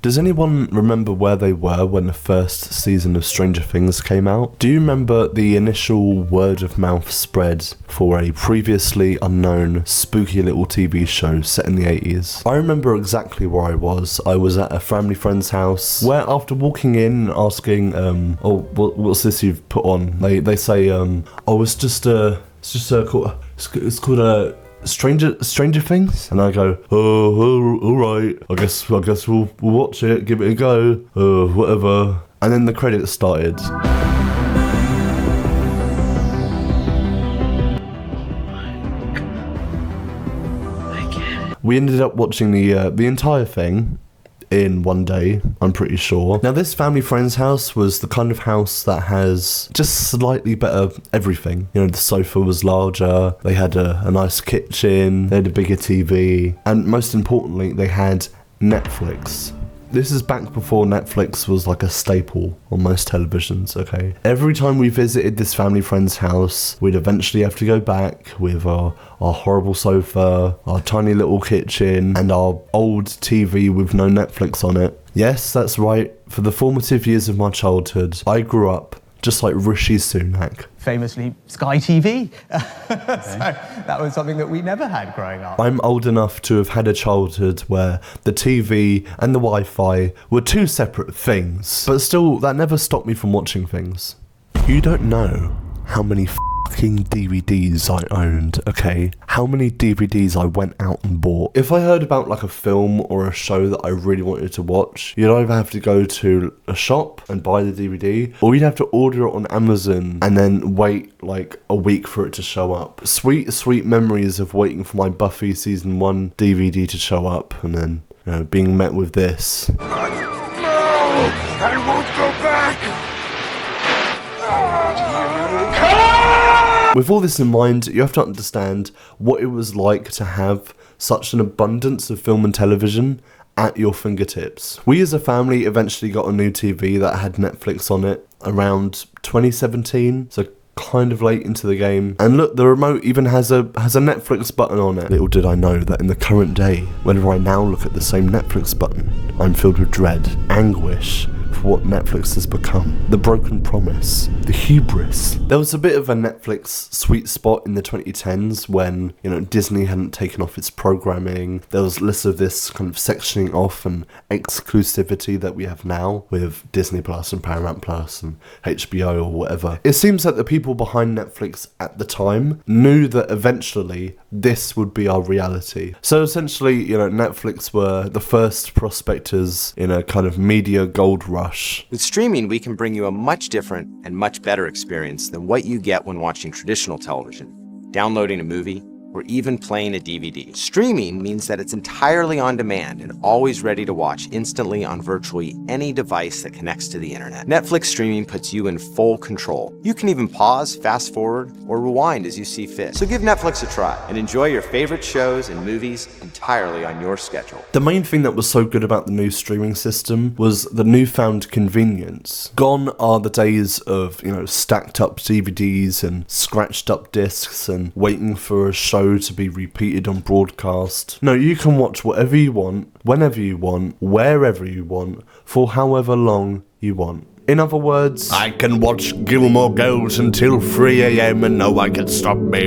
Does anyone remember where they were when the first season of Stranger Things came out? Do you remember the initial word of mouth spread for a previously unknown spooky little TV show set in the 80s? I remember exactly where I was. I was at a family friend's house where, after walking in and asking, what's this you've put on? They say, it's called a Stranger Things, and I go, all right. I guess we'll watch it, give it a go, whatever. And then the credits started. We ended up watching the entire thing in one day, I'm pretty sure. Now, this family friend's house was the kind of house that has just slightly better everything. You know, the sofa was larger, they had a nice kitchen, they had a bigger TV, and most importantly, they had Netflix. This is back before Netflix was like a staple on most televisions, okay? Every time we visited this family friend's house, we'd eventually have to go back with our horrible sofa, our tiny little kitchen, and our old TV with no Netflix on it. Yes, that's right. For the formative years of my childhood, I grew up just like Rishi Sunak. Famously, Sky TV. So that was something that we never had growing up. I'm old enough to have had a childhood where the TV and the Wi-Fi were two separate things. But still, that never stopped me from watching things. You don't know how many fucking DVDs I owned, okay? How many DVDs I went out and bought. If I heard about like a film or a show that I really wanted to watch, you'd either have to go to a shop and buy the DVD, or you'd have to order it on Amazon and then wait like a week for it to show up. Sweet, sweet memories of waiting for my Buffy season 1 DVD to show up and then, you know, being met with this. No! I won't go back! With all this in mind, you have to understand what it was like to have such an abundance of film and television at your fingertips. We as a family eventually got a new TV that had Netflix on it around 2017, so kind of late into the game. And look, the remote even has a Netflix button on it. Little did I know that in the current day, whenever I now look at the same Netflix button, I'm filled with dread, anguish, for what Netflix has become. The broken promise, the hubris. There was a bit of a Netflix sweet spot in the 2010s when, you know, Disney hadn't taken off its programming. There was less of this kind of sectioning off and exclusivity that we have now with Disney Plus and Paramount Plus and HBO or whatever. It seems that the people behind Netflix at the time knew that eventually this would be our reality. So essentially, you know, Netflix were the first prospectors in a kind of media gold rush. With streaming, we can bring you a much different and much better experience than what you get when watching traditional television, downloading a movie, or even playing a DVD. Streaming means that it's entirely on demand and always ready to watch instantly on virtually any device that connects to the internet. Netflix streaming puts you in full control. You can even pause, fast forward, or rewind as you see fit. So give Netflix a try and enjoy your favorite shows and movies entirely on your schedule. The main thing that was so good about the new streaming system was the newfound convenience. Gone are the days of, you know, stacked up DVDs and scratched up discs and waiting for a show to be repeated on broadcast. No, you can watch whatever you want, whenever you want, wherever you want, for however long you want. In other words, I can watch Gilmore Girls until 3 a.m. and no one can stop me.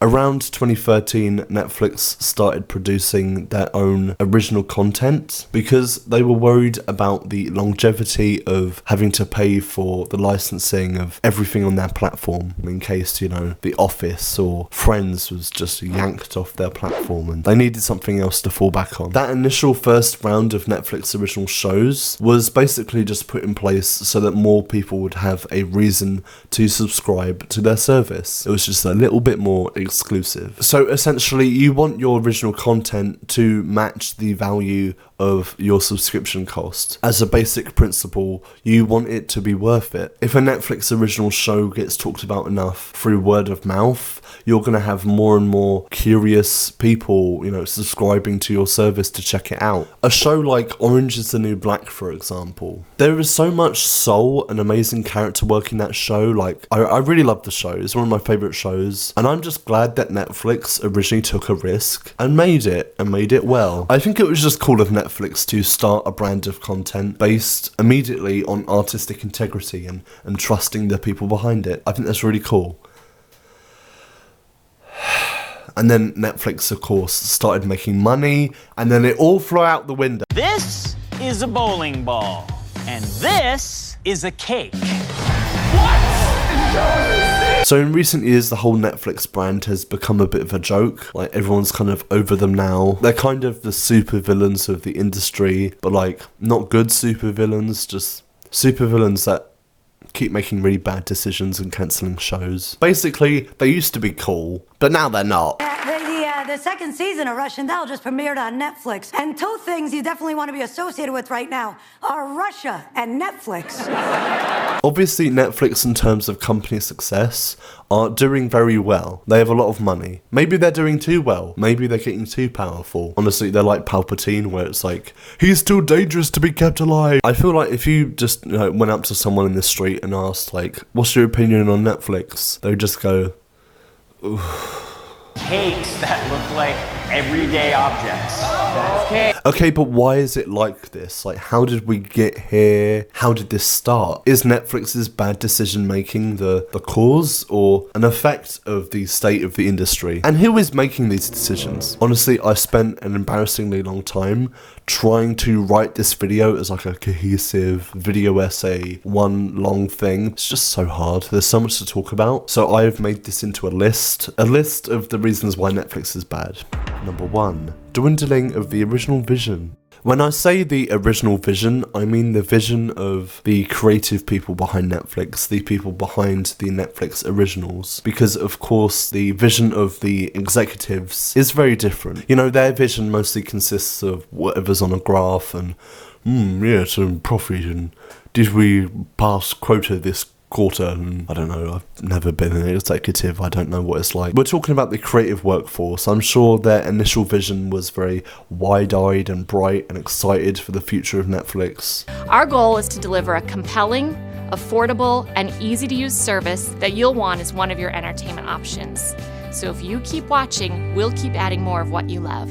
Around 2013, Netflix started producing their own original content because they were worried about the longevity of having to pay for the licensing of everything on their platform in case, you know, The Office or Friends was just yanked off their platform and they needed something else to fall back on. That initial first round of Netflix original shows was basically just put in place so that more people would have a reason to subscribe to their service. It was just a little bit more exclusive. So essentially, you want your original content to match the value of your subscription cost. As a basic principle, you want it to be worth it. If a Netflix original show gets talked about enough through word of mouth, you're going to have more and more curious people, subscribing to your service to check it out. A show like Orange is the New Black, for example. There is so much soul and amazing character work in that show. Like, I really love the show. It's one of my favourite shows. And I'm just glad that Netflix originally took a risk and made it well. I think it was just cool of Netflix to start a brand of content based immediately on artistic integrity and trusting the people behind it. I think that's really cool. And then Netflix, of course, started making money, and then it all flew out the window. This is a bowling ball, and this is a cake. So in recent years, the whole Netflix brand has become a bit of a joke. Like, everyone's kind of over them now. They're kind of the super villains of the industry, but like, not good super villains, just super villains that keep making really bad decisions and cancelling shows. Basically, they used to be cool, but now they're not. The second season of Russian Doll just premiered on Netflix. And two things you definitely want to be associated with right now are Russia and Netflix. Obviously, Netflix, in terms of company success, are doing very well. They have a lot of money. Maybe they're doing too well. Maybe they're getting too powerful. Honestly, they're like Palpatine, where it's like, he's too dangerous to be kept alive. I feel like if you just went up to someone in the street and asked, like, what's your opinion on Netflix? They would just go, oof. Cakes that look like everyday objects. That's cake. Okay, but why is it like this? Like, how did we get here? How did this start? Is Netflix's bad decision making the cause or an effect of the state of the industry? And who is making these decisions? Honestly, I spent an embarrassingly long time trying to write this video as like a cohesive video essay, one long thing. It's just so hard. There's so much to talk about. So I've made this into a list of the reasons why Netflix is bad. Number 1, dwindling of the original vision. When I say the original vision, I mean the vision of the creative people behind Netflix, the people behind the Netflix originals. Because, of course, the vision of the executives is very different. Their vision mostly consists of whatever's on a graph and, some profit, and did we pass quota this quarter? And I don't know, I've never been an executive, I don't know what it's like. We're talking about the creative workforce. I'm sure their initial vision was very wide-eyed and bright and excited for the future of Netflix. Our goal is to deliver a compelling, affordable, and easy-to-use service that you'll want as one of your entertainment options. So if you keep watching, we'll keep adding more of what you love.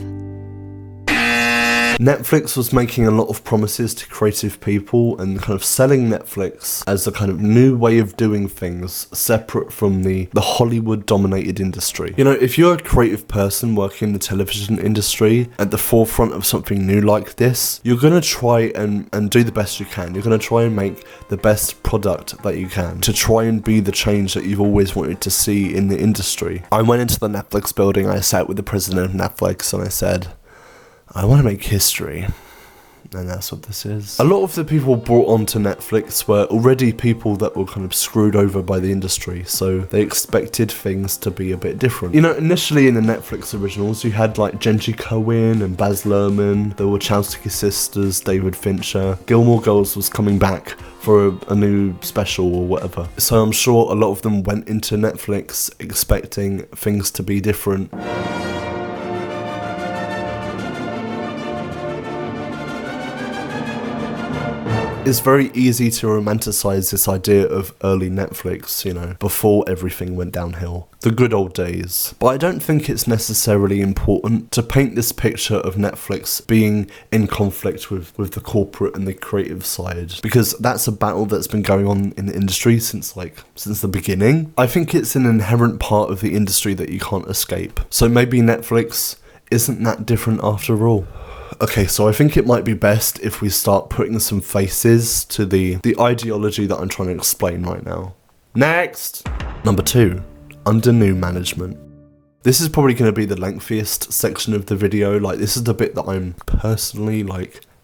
Netflix was making a lot of promises to creative people and kind of selling Netflix as a kind of new way of doing things separate from the Hollywood-dominated industry. If you're a creative person working in the television industry at the forefront of something new like this, you're going to try and do the best you can. You're going to try and make the best product that you can to try and be the change that you've always wanted to see in the industry. I went into the Netflix building, I sat with the president of Netflix and I said, I want to make history. And that's what this is. A lot of the people brought onto Netflix were already people that were kind of screwed over by the industry, so they expected things to be a bit different. Initially in the Netflix originals, you had like Genji Cohen and Baz Luhrmann, there were Chowsky Sisters, David Fincher, Gilmore Girls was coming back for a new special or whatever. So I'm sure a lot of them went into Netflix expecting things to be different. It's very easy to romanticize this idea of early Netflix, before everything went downhill. The good old days. But I don't think it's necessarily important to paint this picture of Netflix being in conflict with the corporate and the creative side, because that's a battle that's been going on in the industry since the beginning. I think it's an inherent part of the industry that you can't escape. So maybe Netflix isn't that different after all. Okay, so I think it might be best if we start putting some faces to the ideology that I'm trying to explain right now. Next! Number 2, under new management. This is probably going to be the lengthiest section of the video. This is the bit that I'm personally,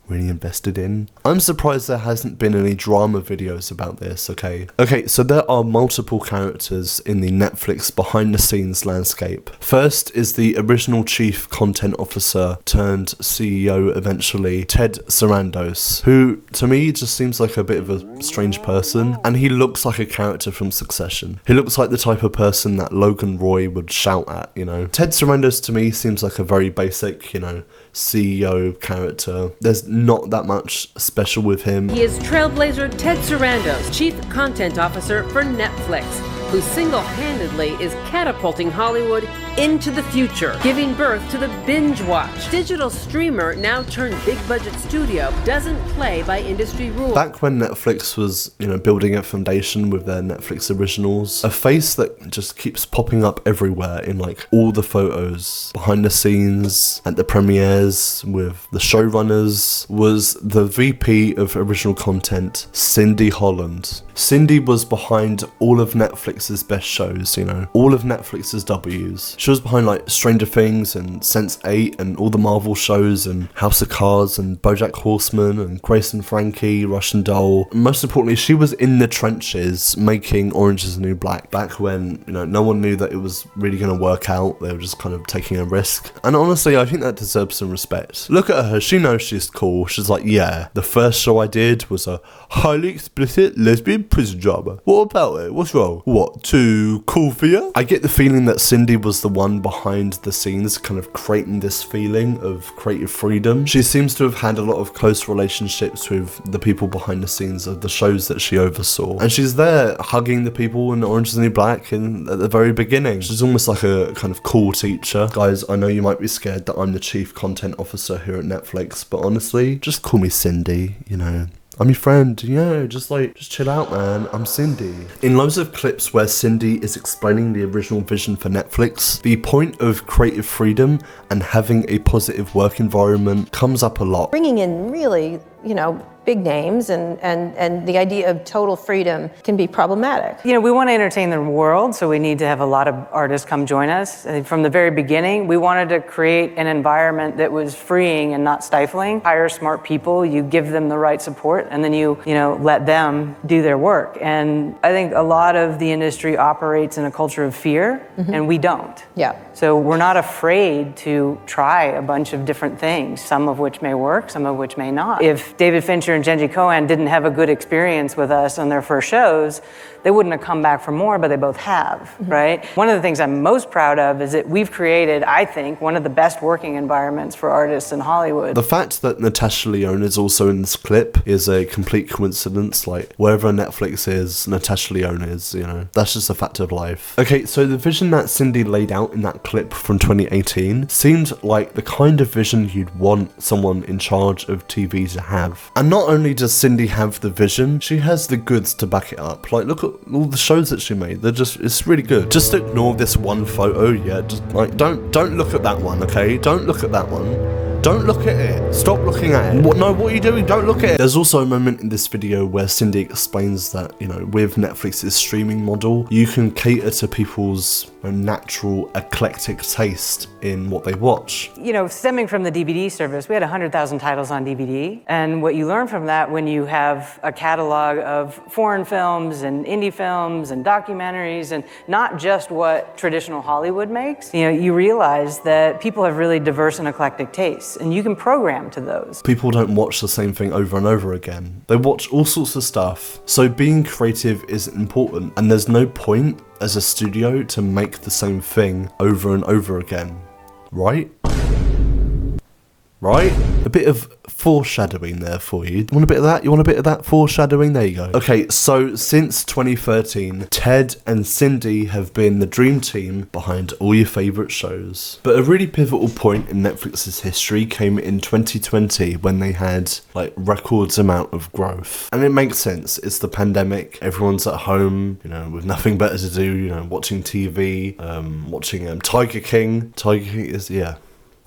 really invested in. I'm surprised there hasn't been any drama videos about this, okay? Okay, so there are multiple characters in the Netflix behind the scenes landscape. First is the original chief content officer turned CEO eventually, Ted Sarandos, who to me just seems like a bit of a strange person, and he looks like a character from Succession. He looks like the type of person that Logan Roy would shout at, you know? Ted Sarandos to me seems like a very basic, you know, CEO character. There's not that much special with him. He is trailblazer Ted Sarandos, Chief Content Officer for Netflix, who single-handedly is catapulting Hollywood into the future, giving birth to the binge watch. Digital streamer now turned big-budget studio doesn't play by industry rules. Back when Netflix was, you know, building a foundation with their Netflix originals, a face that just keeps popping up everywhere in like all the photos, behind the scenes, at the premieres, with the showrunners, was the VP of original content, Cindy Holland. Cindy was behind all of Netflix's best shows, you know, all of Netflix's W's. She was behind like Stranger Things and Sense8 and all the Marvel shows and House of Cards and BoJack Horseman and Grace and Frankie, Russian Doll. And most importantly, she was in the trenches making Orange is the New Black back when, you know, no one knew that it was really going to work out. They were just kind of taking a risk. And honestly, I think that deserves some respect. Look at her. She knows she's cool. She's like, yeah, the first show I did was a highly explicit lesbian prison drama. What about it? What's wrong? What, too cool for you? I get the feeling that Cindy was the one behind the scenes kind of creating this feeling of creative freedom. She seems to have had a lot of close relationships with the people behind the scenes of the shows that she oversaw. And she's there hugging the people in Orange is the New Black and at the very beginning. She's almost like a kind of cool teacher. Guys, I know you might be scared that I'm the chief content officer here at Netflix, but honestly, just call me Cindy, you know. I'm your friend, yeah, just chill out, man. I'm Cindy. In loads of clips where Cindy is explaining the original vision for Netflix, the point of creative freedom and having a positive work environment comes up a lot. Bringing in really, you know, big names and the idea of total freedom can be problematic. You know, we want to entertain the world, so we need to have a lot of artists come join us. And from the very beginning, we wanted to create an environment that was freeing and not stifling. Hire smart people, you give them the right support, and then you know, let them do their work. And I think a lot of the industry operates in a culture of fear, and we don't. Yeah. So we're not afraid to try a bunch of different things, some of which may work, some of which may not. If David Fincher and Jenji Kohan didn't have a good experience with us on their first shows, they wouldn't have come back for more, but they both have, right? One of the things I'm most proud of is that we've created, I think, one of the best working environments for artists in Hollywood. The fact that Natasha Lyonne is also in this clip is a complete coincidence. Like, wherever Netflix is, Natasha Lyonne is, you know. That's just a fact of life. Okay, so the vision that Cindy laid out in that clip from 2018 seemed like the kind of vision you'd want someone in charge of TV to have. And not only does Cindy have the vision, she has the goods to back it up. Like, look at all the shows that she made. It's really good. Just ignore this one photo, yeah. Just like, don't look at that one, okay? Don't look at that one. Don't look at it. Stop looking at it. What? No, what are you doing? Don't look at it. There's also a moment in this video where Cindy explains that, you know, with Netflix's streaming model, you can cater to people's natural eclectic taste in what they watch. You know, stemming from the DVD service, we had 100,000 titles on DVD. And what you learn from that when you have a catalog of foreign films and indie films and documentaries and not just what traditional Hollywood makes, you know, you realize that people have really diverse and eclectic tastes, and you can program to those. People don't watch the same thing over and over again. They watch all sorts of stuff. So being creative is important, and there's no point as a studio to make the same thing over and over again, right? Right? A bit of foreshadowing there for you. You want a bit of that? You want a bit of that foreshadowing? There you go. Okay, so since 2013, Ted and Cindy have been the dream team behind all your favourite shows. But a really pivotal point in Netflix's history came in 2020 when they had like records amount of growth. And it makes sense. It's the pandemic. Everyone's at home, you know, with nothing better to do, you know, watching TV, watching Tiger King. Tiger King is, yeah.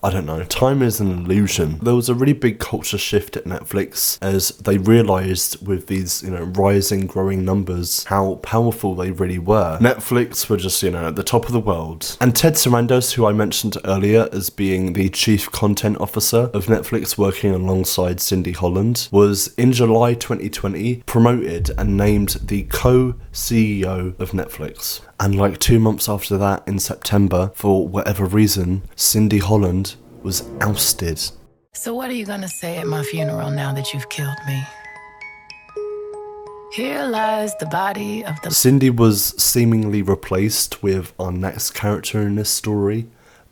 I don't know, time is an illusion. There was a really big culture shift at Netflix as they realised with these, rising, growing numbers, how powerful they really were. Netflix were just, at the top of the world. And Ted Sarandos, who I mentioned earlier as being the chief content officer of Netflix working alongside Cindy Holland, was in July 2020 promoted and named the co-CEO of Netflix. And like 2 months after that, in September, for whatever reason, Cindy Holland was ousted. So what are you gonna say at my funeral now that you've killed me? Here lies the body of the... Cindy was seemingly replaced with our next character in this story,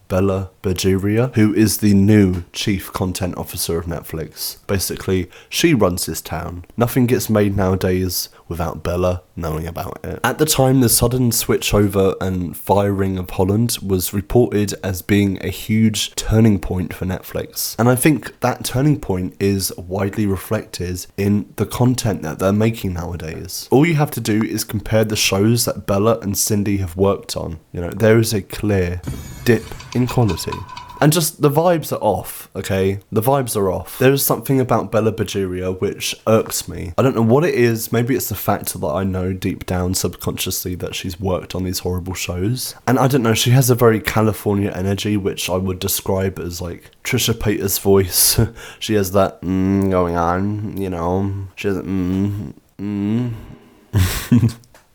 Bella Bajaria, who is the new chief content officer of Netflix. Basically, she runs this town. Nothing gets made nowadays without Bella knowing about it. At the time, the sudden switch over and firing of Holland was reported as being a huge turning point for Netflix. And I think that turning point is widely reflected in the content that they're making nowadays. All you have to do is compare the shows that Bella and Cindy have worked on. There is a clear dip in quality. And just the vibes are off, okay? The vibes are off. There is something about Bella Bajaria which irks me. I don't know what it is. Maybe it's the fact that I know deep down subconsciously that she's worked on these horrible shows. And I don't know, she has a very California energy which I would describe as like Trisha Paytas' voice. She has that going on, She has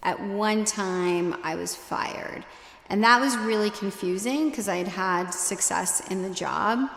At one time, I was fired. And that was really confusing because I had had success in the job.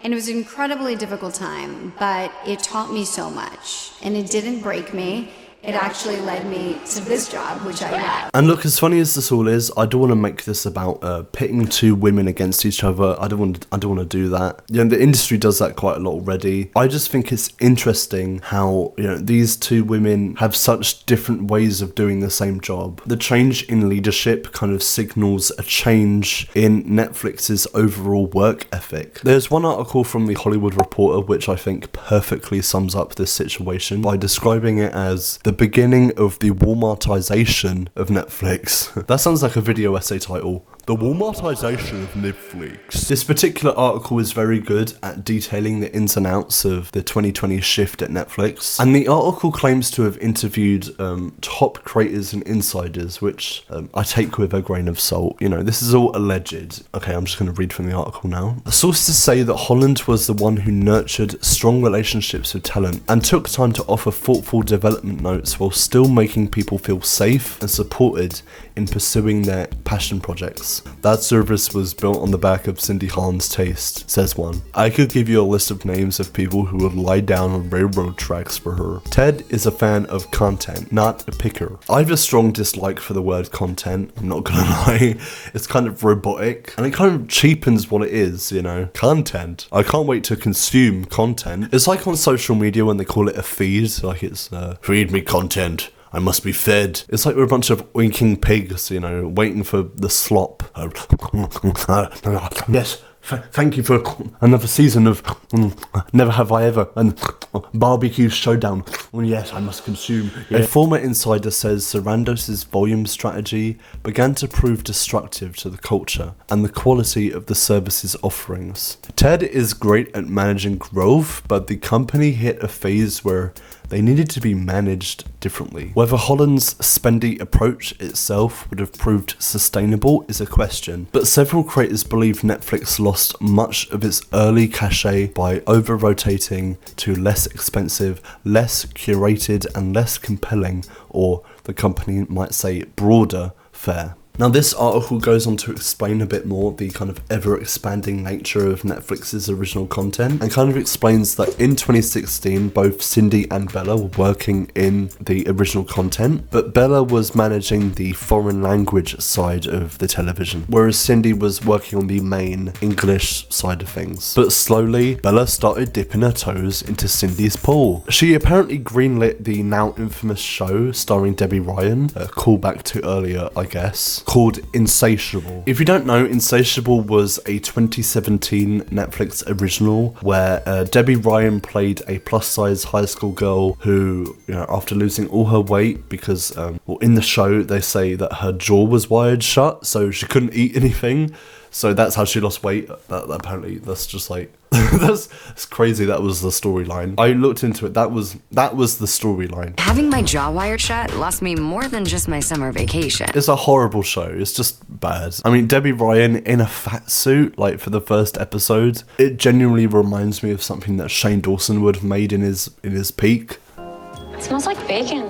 And it was an incredibly difficult time, but it taught me so much. And it didn't break me. It actually led me to this job, which I love. And look, as funny as this all is, I don't want to make this about pitting two women against each other. I don't want to do that. The industry does that quite a lot already. I just think it's interesting how these two women have such different ways of doing the same job. The change in leadership kind of signals a change in Netflix's overall work ethic. There's one article from the Hollywood Reporter which I think perfectly sums up this situation by describing it as the beginning of the Walmartization of Netflix. That sounds like a video essay title. The Walmartization of Netflix. This particular article is very good at detailing the ins and outs of the 2020 shift at Netflix. And the article claims to have interviewed top creators and insiders, which I take with a grain of salt. This is all alleged. Okay, I'm just going to read from the article now. Sources say that Holland was the one who nurtured strong relationships with talent and took time to offer thoughtful development notes while still making people feel safe and supported in pursuing their passion projects. That service was built on the back of Cindy Holland's taste, says one. I could give you a list of names of people who would lie down on railroad tracks for her. Ted is a fan of content, not a picker. I have a strong dislike for the word content, I'm not gonna lie. It's kind of robotic, and it kind of cheapens what it is, Content. I can't wait to consume content. It's like on social media when they call it a feed, like it's, feed me content. I must be fed. It's like we're a bunch of oinking pigs, waiting for the slop. Yes, thank you for another season of Never Have I Ever and Barbecue Showdown. Yes, I must consume. Yeah. A former insider says Sarandos' volume strategy began to prove destructive to the culture and the quality of the service's offerings. Ted is great at managing growth, but the company hit a phase where they needed to be managed differently. Whether Holland's spendy approach itself would have proved sustainable is a question, but several creators believe Netflix lost much of its early cachet by over-rotating to less expensive, less curated and less compelling, or the company might say broader, fare. Now this article goes on to explain a bit more the kind of ever-expanding nature of Netflix's original content and kind of explains that in 2016 both Cindy and Bella were working in the original content, but Bella was managing the foreign language side of the television, whereas Cindy was working on the main English side of things. But slowly, Bella started dipping her toes into Cindy's pool. She apparently greenlit the now infamous show starring Debbie Ryan, a callback to earlier, I guess, called Insatiable. If you don't know, Insatiable was a 2017 Netflix original where Debbie Ryan played a plus-size high school girl who, after losing all her weight, because, in the show they say that her jaw was wired shut, so she couldn't eat anything. So that's how she lost weight. Apparently, that's just like that's crazy. That was the storyline. I looked into it. That was the storyline. Having my jaw wired shut lost me more than just my summer vacation. It's a horrible show. It's just bad. I mean, Debbie Ryan in a fat suit, like for the first episode, it genuinely reminds me of something that Shane Dawson would have made in his peak. It smells like bacon.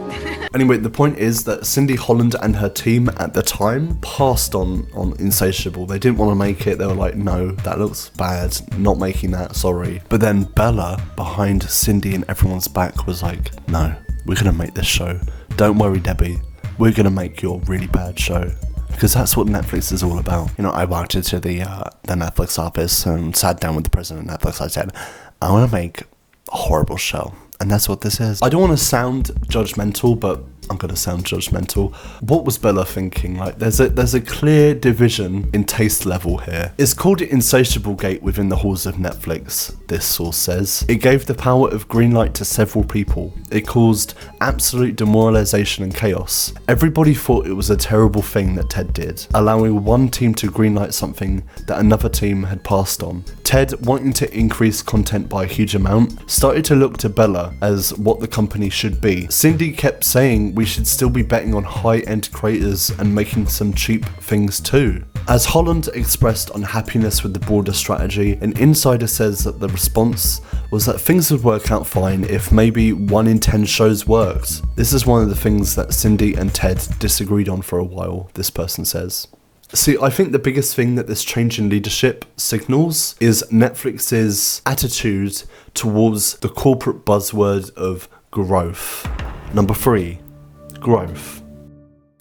Anyway, the point is that Cindy Holland and her team at the time passed on Insatiable. They didn't want to make it. They were like, no, that looks bad. Not making that, sorry. But then Bella, behind Cindy and everyone's back, was like, no, we're going to make this show. Don't worry, Debbie. We're going to make your really bad show. Because that's what Netflix is all about. You know, I walked into the Netflix office and sat down with the president of Netflix. I said, I want to make a horrible show. And that's what this is. I don't want to sound judgmental, but I'm going to sound judgmental. What was Bella thinking? Like, there's a clear division in taste level here. It's called Insatiable Gate within the halls of Netflix, this source says. It gave the power of green light to several people. It caused absolute demoralization and chaos. Everybody thought it was a terrible thing that Ted did, allowing one team to greenlight something that another team had passed on. Ted, wanting to increase content by a huge amount, started to look to Bella as what the company should be. Cindy kept saying we should still be betting on high-end creators and making some cheap things too. As Holland expressed unhappiness with the broader strategy, an insider says that the response was that things would work out fine if maybe 1 in 10 shows worked. This is one of the things that Cindy and Ted disagreed on for a while, this person says. See, I think the biggest thing that this change in leadership signals is Netflix's attitude towards the corporate buzzword of growth. Number 3, growth.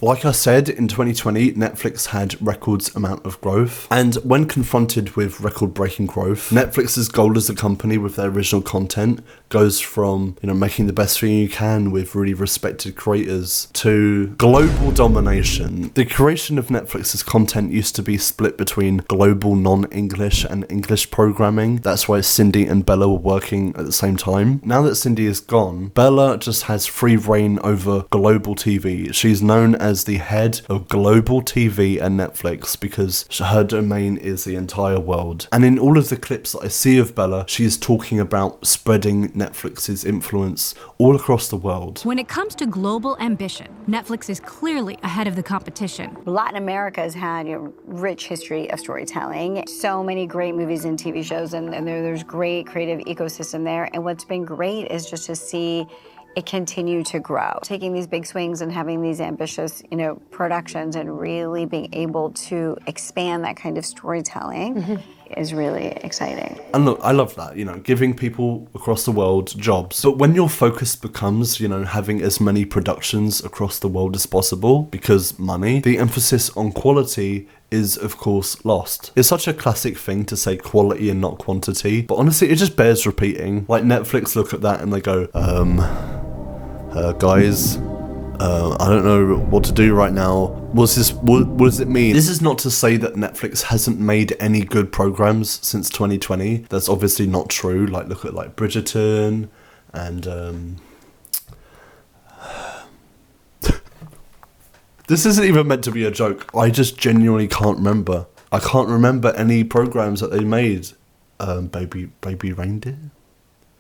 Like I said, in 2020, Netflix had records amount of growth, and when confronted with record-breaking growth, Netflix's goal as a company with their original content goes from, you know, making the best thing you can with really respected creators to global domination. The creation of Netflix's content used to be split between global non-English and English programming. That's why Cindy and Bella were working at the same time. Now that Cindy is gone, Bella just has free reign over global TV. She's known as the head of global TV and Netflix because her domain is the entire world. And in all of the clips that I see of Bella, she is talking about spreading Netflix's influence all across the world. When it comes to global ambition, Netflix is clearly ahead of the competition. Latin America has had a rich history of storytelling. So many great movies and TV shows, and there's great creative ecosystem there. And what's been great is just to see it continue to grow. Taking these big swings and having these ambitious, productions and really being able to expand that kind of storytelling is really exciting. And look, I love that, giving people across the world jobs. But when your focus becomes, having as many productions across the world as possible because money, the emphasis on quality is of course lost. It's such a classic thing to say quality and not quantity, but honestly it just bears repeating. Like Netflix look at that and they go, guys, I don't know what to do right now. What does it mean? This is not to say that Netflix hasn't made any good programs since 2020. That's obviously not true. Like look at Bridgerton and this isn't even meant to be a joke. I just genuinely can't remember. I can't remember any programs that they made. Baby Reindeer?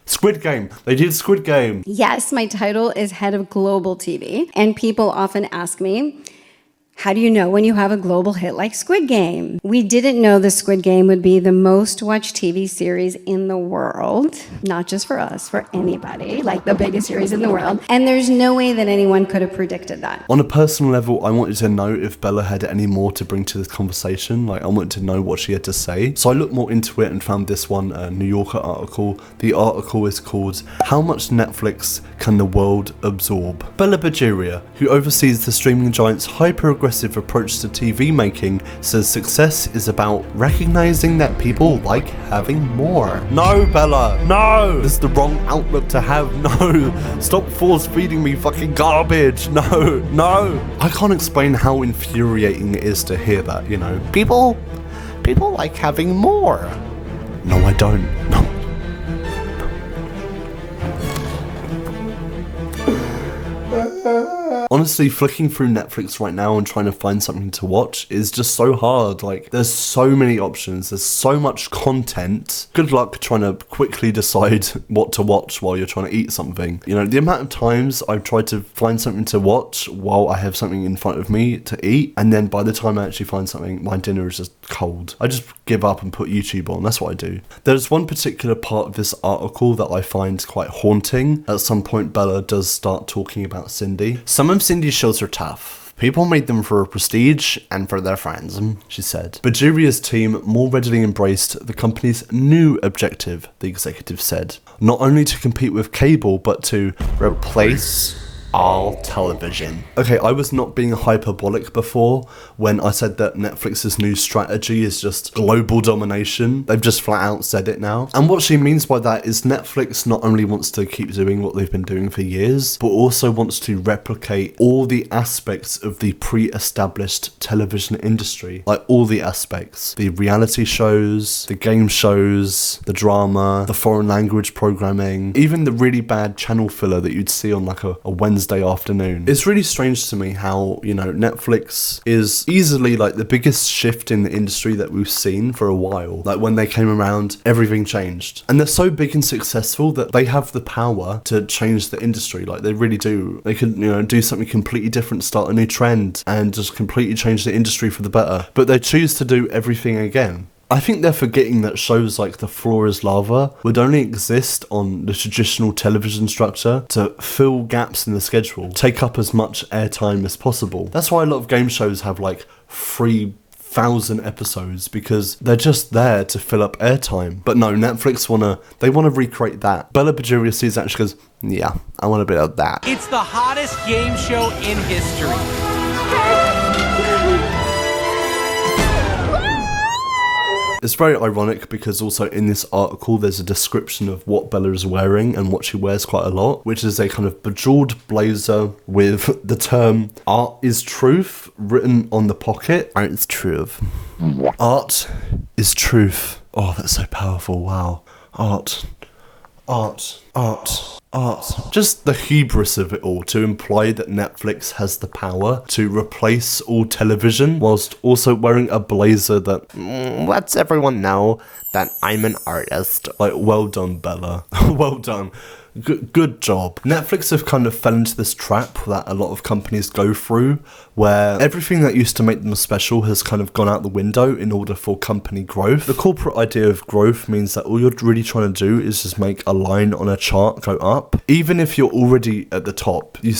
Squid Game. They did Squid Game. Yes, my title is Head of Global TV. And people often ask me, how do you know when you have a global hit like Squid Game? We didn't know the Squid Game would be the most watched TV series in the world. Not just for us, for anybody, like the biggest series in the world. And there's no way that anyone could have predicted that. On a personal level, I wanted to know if Bella had any more to bring to this conversation. I wanted to know what she had to say. So I looked more into it and found this one New Yorker article. The article is called How Much Netflix Can the World Absorb? Bella Bajaria, who oversees the streaming giant's hyper-aggressive approach to TV making, says success is about recognizing that people like having more. No, Bella, no! This is the wrong outlook to have. No, stop force feeding me fucking garbage. No. I can't explain how infuriating it is to hear that, People like having more. No, I don't. No. Honestly, flicking through Netflix right now and trying to find something to watch is just so hard. Like, there's so many options, there's so much content. Good luck trying to quickly decide what to watch while you're trying to eat something. You know, the amount of times I've tried to find something to watch while I have something in front of me to eat, and then by the time I actually find something, my dinner is just cold. I just give up and put YouTube on. That's what I do. There's one particular part of this article that I find quite haunting. At some point, Bella does start talking about Cindy. Some of Cindy's shows are tough. People made them for prestige and for their friends, she said. Bajuria's team more readily embraced the company's new objective, the executive said. Not only to compete with cable, but to replace all television. Okay, I was not being hyperbolic before when I said that Netflix's new strategy is just global domination. They've just flat out said it now. And what she means by that is Netflix not only wants to keep doing what they've been doing for years, but also wants to replicate all the aspects of the pre-established television industry. Like all the aspects. The reality shows, the game shows, the drama, the foreign language programming, even the really bad channel filler that you'd see on like a Wednesday afternoon. It's really strange to me how, you know, Netflix is easily like the biggest shift in the industry that we've seen for a while. Like when they came around, everything changed. And they're so big and successful that they have the power to change the industry. Like they really do. They could, you know, do something completely different, start a new trend and just completely change the industry for the better. But they choose to do everything again. I think they're forgetting that shows like The Floor is Lava would only exist on the traditional television structure to fill gaps in the schedule, take up as much airtime as possible. That's why a lot of game shows have like 3,000 episodes, because they're just there to fill up airtime. But no, Netflix wanna recreate that. Bella Bajuria sees that and she goes, yeah, I want a bit of that. It's the hottest game show in history. It's very ironic because also in this article there's a description of what Bella is wearing and what she wears quite a lot, which is a kind of bejeweled blazer with the term "Art is truth" written on the pocket. Art is truth. Art is truth. Oh, that's so powerful. Wow. Art. Just the hubris of it all, to imply that Netflix has the power to replace all television whilst also wearing a blazer that lets everyone know that I'm an artist. Like, well done, Bella. Well done. Good job. Netflix have kind of fell into this trap that a lot of companies go through, where everything that used to make them special has kind of gone out the window in order for company growth. The corporate idea of growth means that all you're really trying to do is just make a line on a chart go up. Even if you're already at the top, you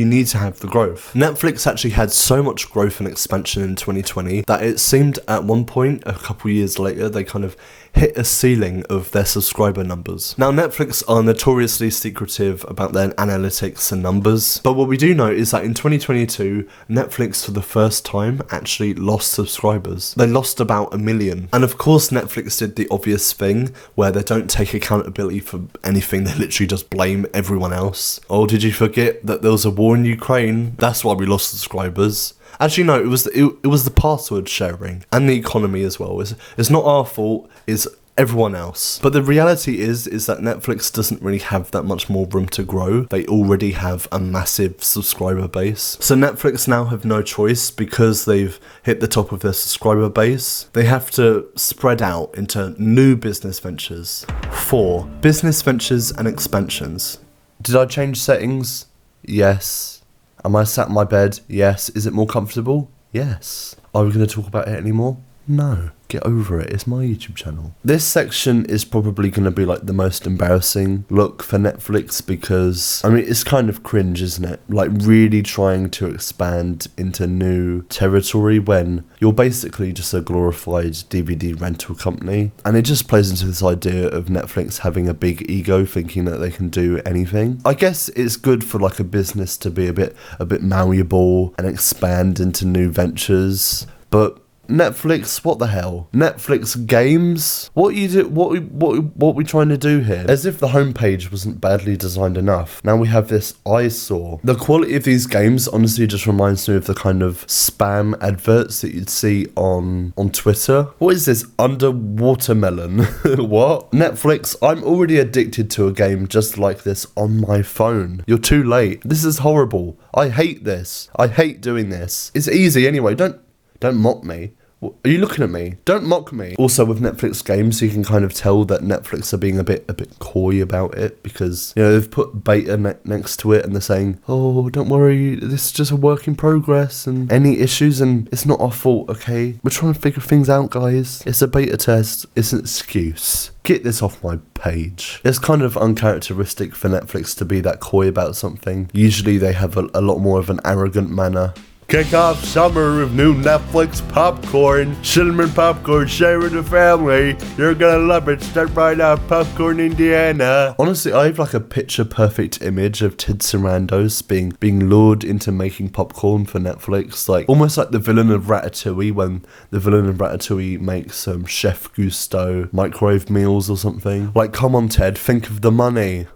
need to have the growth. Netflix actually had so much growth and expansion in 2020 that it seemed at one point, a couple years later, they kind of hit a ceiling of their subscriber numbers. Now, Netflix are notoriously secretive about their analytics and numbers, but what we do know is that in 2022, Netflix for the first time actually lost subscribers. They lost about 1 million. And of course, Netflix did the obvious thing where they don't take accountability for anything, they literally just blame everyone else. Oh, did you forget that there was a war in Ukraine? That's why we lost subscribers. Actually, no, it was the password sharing and the economy as well. It's not our fault, it's everyone else. But the reality is that Netflix doesn't really have that much more room to grow. They already have a massive subscriber base. So Netflix now have no choice, because they've hit the top of their subscriber base. They have to spread out into new business ventures. 4. Business ventures and expansions. Did I change settings? Yes. Am I sat in my bed? Yes. Is it more comfortable? Yes. Are we going to talk about it anymore? No. Get over it. It's my YouTube channel. This section is probably going to be like the most embarrassing look for Netflix, because, I mean, it's kind of cringe, isn't it? Like really trying to expand into new territory when you're basically just a glorified DVD rental company. And it just plays into this idea of Netflix having a big ego, thinking that they can do anything. I guess it's good for like a business to be a bit malleable and expand into new ventures, but Netflix, what the hell? Netflix games? What we trying to do here? As if the homepage wasn't badly designed enough. Now we have this eyesore. The quality of these games honestly just reminds me of the kind of spam adverts that you'd see on Twitter. What is this? Underwatermelon? What? Netflix, I'm already addicted to a game just like this on my phone. You're too late. This is horrible. I hate this. I hate doing this. It's easy anyway. Don't mock me. Are you looking at me? Don't mock me. Also, with Netflix games, you can kind of tell that Netflix are being a bit coy about it, because, you know, they've put beta next to it and they're saying, oh, don't worry, this is just a work in progress, and any issues, and it's not our fault, okay? We're trying to figure things out, guys. It's a beta test. It's an excuse. Get this off my page. It's kind of uncharacteristic for Netflix to be that coy about something. Usually they have a lot more of an arrogant manner. Kick off summer with new Netflix popcorn. Cinnamon popcorn, share with the family. You're gonna love it. Start right now, Popcorn, Indiana. Honestly, I have like a picture perfect image of Ted Sarandos being lured into making popcorn for Netflix. Like, almost like the villain of Ratatouille, when the villain of Ratatouille makes Chef Gusteau microwave meals or something. Like, come on, Ted, think of the money.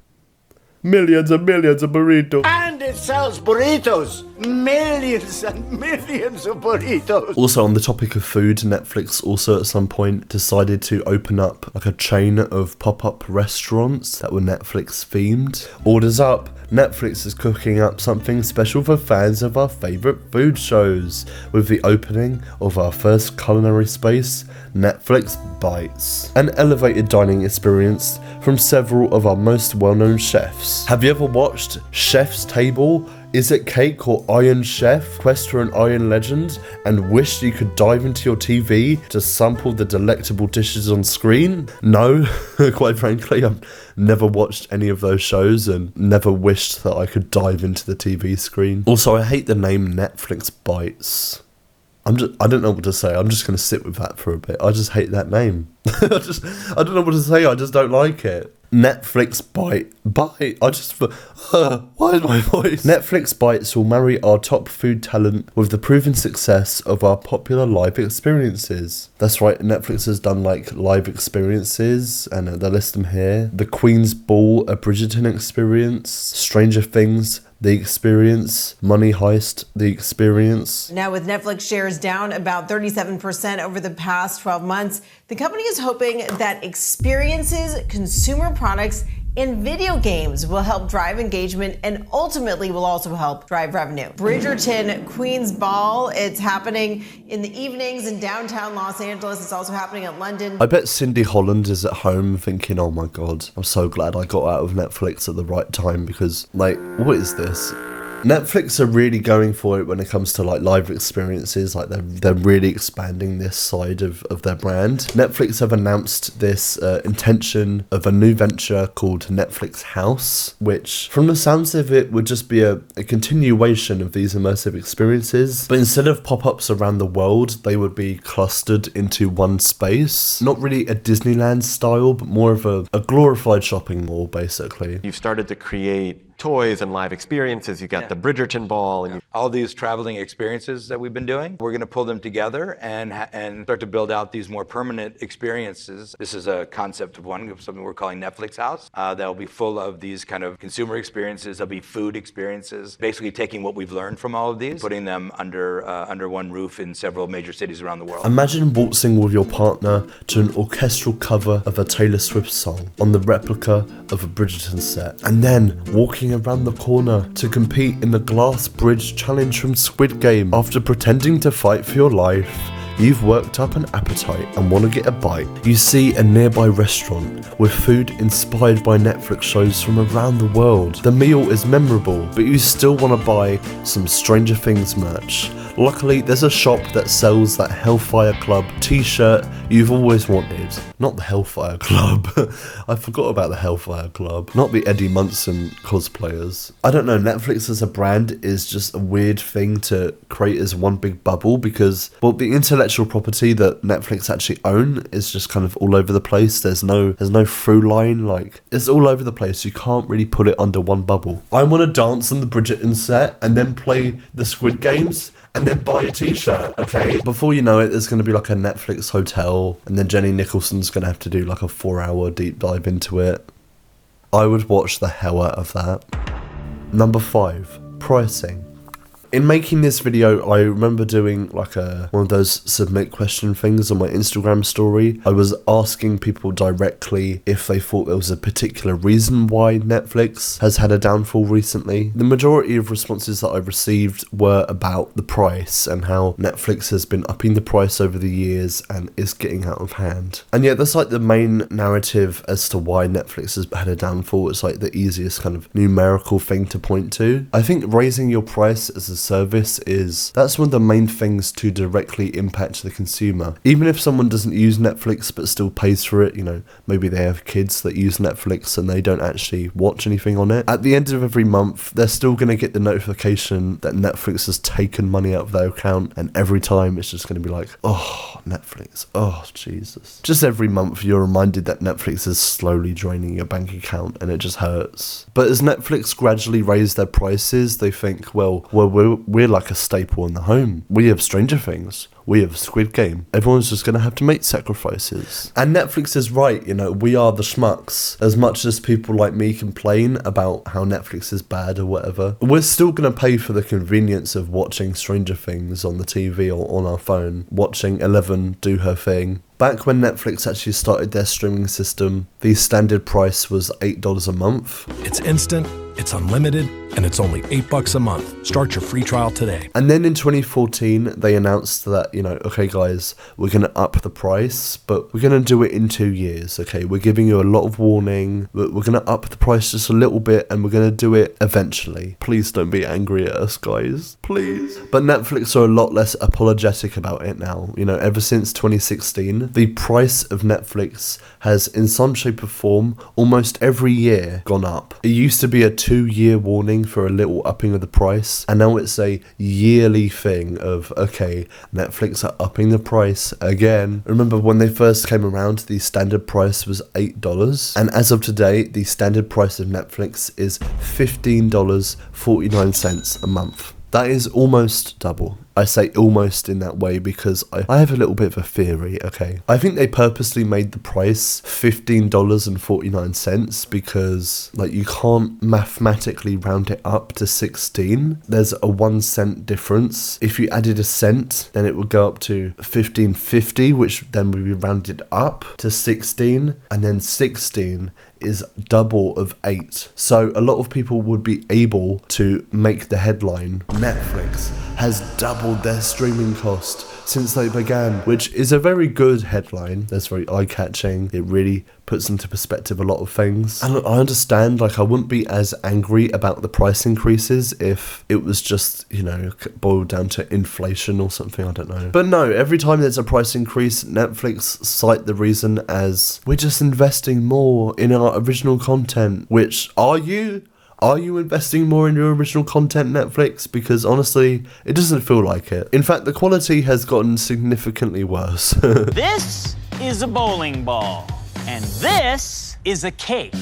Millions and millions of burritos. And it sells burritos. Millions and millions of burritos. Also, on the topic of food, Netflix also at some point decided to open up like a chain of pop-up restaurants that were Netflix themed. Orders up. Netflix is cooking up something special for fans of our favourite food shows with the opening of our first culinary space, Netflix Bites, an elevated dining experience from several of our most well-known chefs. Have you ever watched Chef's Table? Is it Cake or Iron Chef? Quest for an Iron Legend? And wished you could dive into your TV to sample the delectable dishes on screen? No, quite frankly, I've never watched any of those shows and never wished that I could dive into the TV screen. Also, I hate the name Netflix Bites. I don't know what to say. I'm just going to sit with that for a bit. I just hate that name. I don't know what to say. I just don't like it. Netflix Bite. Why is my voice? Netflix Bites will marry our top food talent with the proven success of our popular live experiences. That's right, Netflix has done like live experiences, and they list them here. The Queen's Ball, a Bridgerton experience, Stranger Things, The Experience, Money Heist, The Experience. Now, with Netflix shares down about 37% over the past 12 months, the company is hoping that experiences, consumer products, and video games will help drive engagement and ultimately will also help drive revenue. Bridgerton, Queen's Ball, it's happening in the evenings in downtown Los Angeles. It's also happening in London. I bet Cindy Holland is at home thinking, oh my god, I'm so glad I got out of Netflix at the right time, because, like, what is this? Netflix are really going for it when it comes to like live experiences. Like they're really expanding this side of their brand. Netflix have announced this intention of a new venture called Netflix House, which from the sounds of it would just be a continuation of these immersive experiences, but instead of pop-ups around the world, they would be clustered into one space. Not really a Disneyland style, but more of a glorified shopping mall, basically. You've started to create toys and live experiences. You got the Bridgerton Ball, and all these traveling experiences that we've been doing. We're going to pull them together and start to build out these more permanent experiences. This is a concept of something we're calling Netflix House. That will be full of these kind of consumer experiences. There'll be food experiences. Basically, taking what we've learned from all of these, putting them under one roof in several major cities around the world. Imagine waltzing with your partner to an orchestral cover of a Taylor Swift song on the replica of a Bridgerton set, and then walking around the corner to compete in the Glass Bridge Challenge from Squid Game. After pretending to fight for your life, you've worked up an appetite and want to get a bite. You see a nearby restaurant with food inspired by Netflix shows from around the world. The meal is memorable, but you still want to buy some Stranger Things merch. Luckily, there's a shop that sells that Hellfire Club t-shirt you've always wanted. Not the Hellfire Club. I forgot about the Hellfire Club. Not the Eddie Munson cosplayers. I don't know, Netflix as a brand is just a weird thing to create as one big bubble, because, well, the intellectual property that Netflix actually own is just kind of all over the place. There's no through line, like, it's all over the place. You can't really put it under one bubble. I want to dance on the Bridgerton set and then play the Squid Games, and then buy a t-shirt, okay? Before you know it, there's going to be like a Netflix hotel, and then Jenny Nicholson's going to have to do like a 4-hour deep dive into it. I would watch the hell out of that. Number 5, pricing. In making this video, I remember doing like one of those submit question things on my Instagram story. I was asking people directly if they thought there was a particular reason why Netflix has had a downfall recently. The majority of responses that I received were about the price and how Netflix has been upping the price over the years and is getting out of hand. And yeah, that's like the main narrative as to why Netflix has had a downfall. It's like the easiest kind of numerical thing to point to. I think raising your price as a service that's one of the main things to directly impact the consumer. Even if someone doesn't use Netflix but still pays for it, you know, maybe they have kids that use Netflix and they don't actually watch anything on it. At the end of every month, they're still going to get the notification that Netflix has taken money out of their account, and every time it's just going to be like, oh, Netflix, oh, Jesus. Just every month you're reminded that Netflix is slowly draining your bank account, and it just hurts. But as Netflix gradually raise their prices, they think, well, we're like a staple in the home. We have Stranger Things. We have Squid Game. Everyone's just going to have to make sacrifices. And Netflix is right, you know, we are the schmucks. As much as people like me complain about how Netflix is bad or whatever, we're still going to pay for the convenience of watching Stranger Things on the TV or on our phone, watching Eleven do her thing. Back when Netflix actually started their streaming system, the standard price was $8 a month. It's instant, it's unlimited, and it's only $8 a month. Start your free trial today. And then in 2014, they announced that, you know, okay guys, we're going to up the price, but we're going to do it in 2 years, okay? We're giving you a lot of warning. We're going to up the price just a little bit, and we're going to do it eventually. Please don't be angry at us, guys. Please. But Netflix are a lot less apologetic about it now. You know, ever since 2016, the price of Netflix has, in some shape or form, almost every year gone up. It used to be a 2-year warning for a little upping of the price, and now it's a yearly thing of, okay, Netflix are upping the price again. Remember when they first came around, the standard price was $8, and as of today, the standard price of Netflix is $15.49 a month. That is almost double. I say almost in that way because I have a little bit of a theory, okay? I think they purposely made the price $15.49 because, like, you can't mathematically round it up to 16. There's a 1 cent difference. If you added a cent, then it would go up to $15.50, which then would be rounded up to 16, and then 16 is double of 8. So a lot of people would be able to make the headline, Netflix has doubled their streaming cost since they began, which is a very good headline. That's very eye-catching. It really puts into perspective a lot of things. And I understand, like, I wouldn't be as angry about the price increases if it was just, you know, boiled down to inflation or something, I don't know. But no, every time there's a price increase, Netflix cite the reason as, we're just investing more in our original content, which, are you? Are you investing more in your original content, Netflix? Because honestly, it doesn't feel like it. In fact, the quality has gotten significantly worse. This is a bowling ball, and this is a cake.